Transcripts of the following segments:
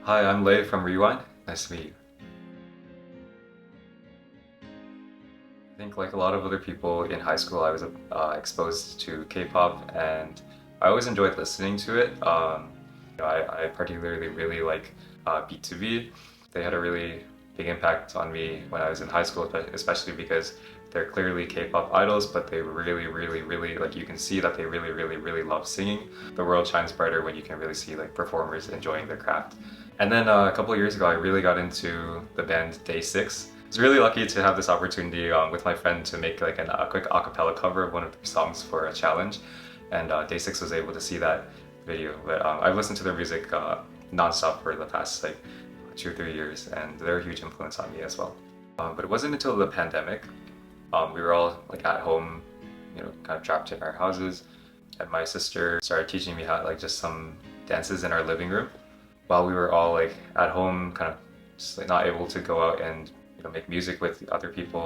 Hi, I'm Lei from Rewind. Nice to meet you. I think like a lot of other people in high school, I was exposed to K-pop and I always enjoyed listening to it. I particularly really like B2B. They had a really big impact on me when I was in high school, especially because they're clearly K-pop idols, but they really, like you can see that they really love singing. The world shines brighter when you can really see like performers enjoying their craft. And then a couple of years ago, I really got into the band Day 6. I was really lucky to have this opportunity with my friend to make like a quick a cappella cover of one of their songs for a challenge. And Day 6 was able to see that video. But I've listened to their music nonstop for the past like 2 or 3 years, and they're a huge influence on me as well. But it wasn't until the pandemic, we were all like at home, kind of trapped in our houses, and my sister started teaching me how like just some dances in our living room while we were all like at home, kind of just like not able to go out and make music with other people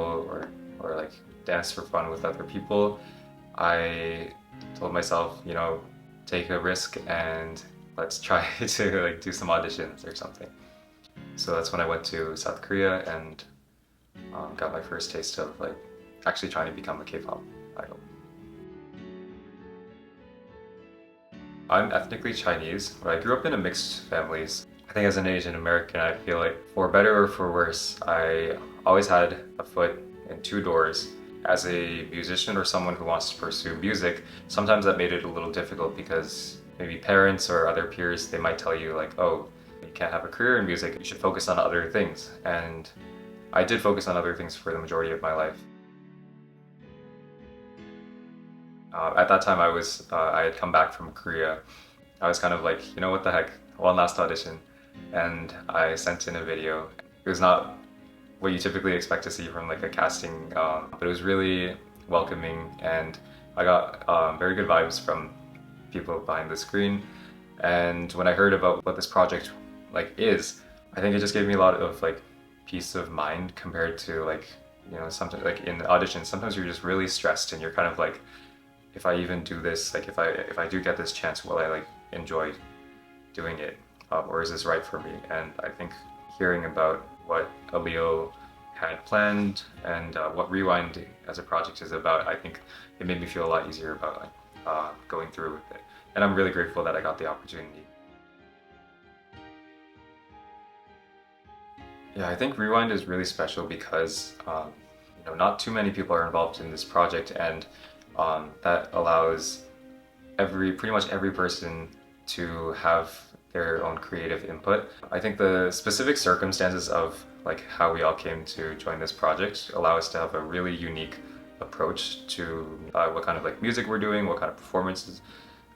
or like dance for fun with other people. I told myself, take a risk and let's try to like do some auditions or something. So that's when I went to South Korea and got my first taste of like actually trying to become a K-pop idol. I'm ethnically Chinese, but I grew up in a mixed families. I think as an Asian American, I feel like for better or for worse, I always had a foot in two doors. As a musician or someone who wants to pursue music, sometimes that made it a little difficult because maybe parents or other peers, they might tell you like, oh, you can't have a career in music, you should focus on other things. And I did focus on other things for the majority of my life. At that time, I had come back from Korea. I was kind of like, what the heck, one last audition, and I sent in a video. It was not what you typically expect to see from like a casting, but it was really welcoming, and I got very good vibes from people behind the screen. And when I heard about what this project like is, I think it just gave me a lot of like peace of mind compared to like sometimes like in auditions, sometimes you're just really stressed and you're kind of like, if I even do this, like if I do get this chance, will I like enjoy doing it, or is this right for me? And I think hearing about what Aleo had planned and what Rewind as a project is about, I think it made me feel a lot easier about like going through with it. And I'm really grateful that I got the opportunity. Yeah, I think Rewind is really special because not too many people are involved in this project, and that allows pretty much every person to have their own creative input. I think the specific circumstances of like how we all came to join this project allow us to have a really unique approach to what kind of like music we're doing, what kind of performances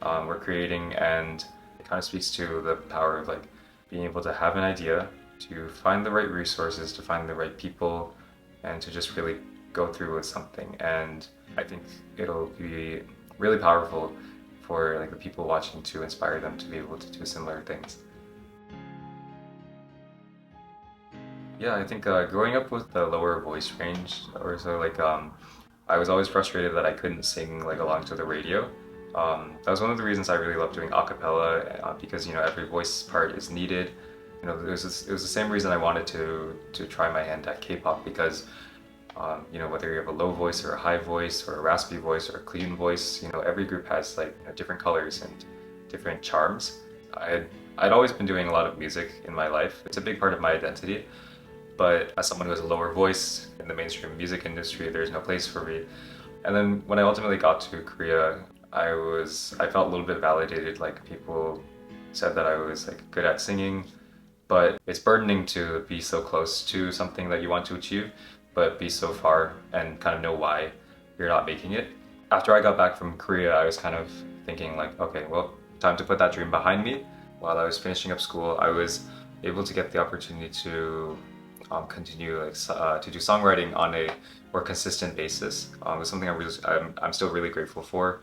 we're creating, and it kind of speaks to the power of like being able to have an idea, to find the right resources, to find the right people, and to just really go through with something. And I think it'll be really powerful for like the people watching to inspire them to be able to do similar things. Yeah, I think growing up with the lower voice range, or so like I was always frustrated that I couldn't sing like along to the radio. That was one of the reasons I really love doing a cappella, because every voice part is needed. It was the same reason I wanted to try my hand at K-pop because whether you have a low voice or a high voice or a raspy voice or a clean voice, every group has like different colors and different charms. I'd always been doing a lot of music in my life. It's a big part of my identity, but as someone who has a lower voice in the mainstream music industry, there's no place for me. And then when I ultimately got to Korea, I felt a little bit validated. Like people said that I was like good at singing, but it's burdening to be so close to something that you want to achieve, but be so far and kind of know why you're not making it. After I got back from Korea, I was kind of thinking like, okay, well, time to put that dream behind me. While I was finishing up school, I was able to get the opportunity to continue like to do songwriting on a more consistent basis. It's something I'm still really grateful for.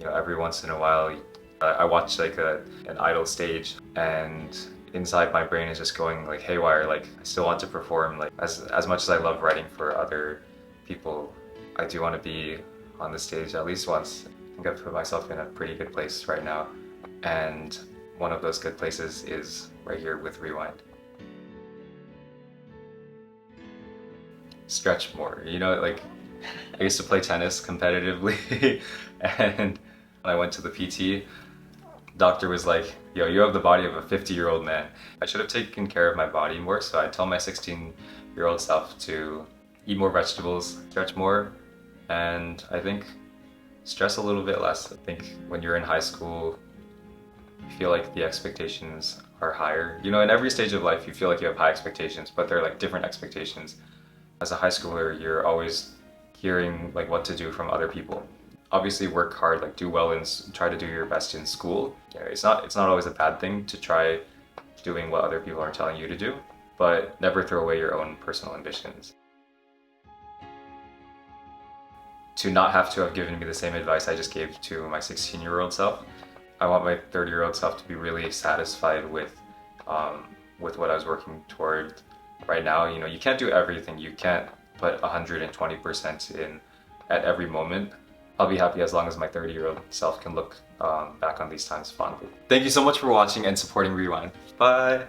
Every once in a while, I watch like an idol stage, and inside my brain is just going like haywire. Like I still want to perform. Like as much as I love writing for other people, I do want to be on the stage at least once. I think I've put myself in a pretty good place right now, and one of those good places is right here with Rewind. Stretch more. You know, like I used to play tennis competitively and when I went to the PT, doctor was like, yo, you have the body of a 50-year-old man. I should have taken care of my body more, so I tell my 16-year-old self to eat more vegetables, stretch more, and I think stress a little bit less. I think when you're in high school, you feel like the expectations are higher. You know, in every stage of life, you feel like you have high expectations, but they're like different expectations. As a high schooler, you're always hearing like what to do from other people. Obviously work hard, like do well and try to do your best in school. Yeah, it's not always a bad thing to try doing what other people are telling you to do, but never throw away your own personal ambitions. To not have to have given me the same advice I just gave to my 16-year-old self, I want my 30-year-old self to be really satisfied with what I was working toward right now. You know, you can't do everything. You can't put 120% in at every moment. I'll be happy as long as my 30-year-old self can look back on these times fondly. Thank you so much for watching and supporting Rewind. Bye!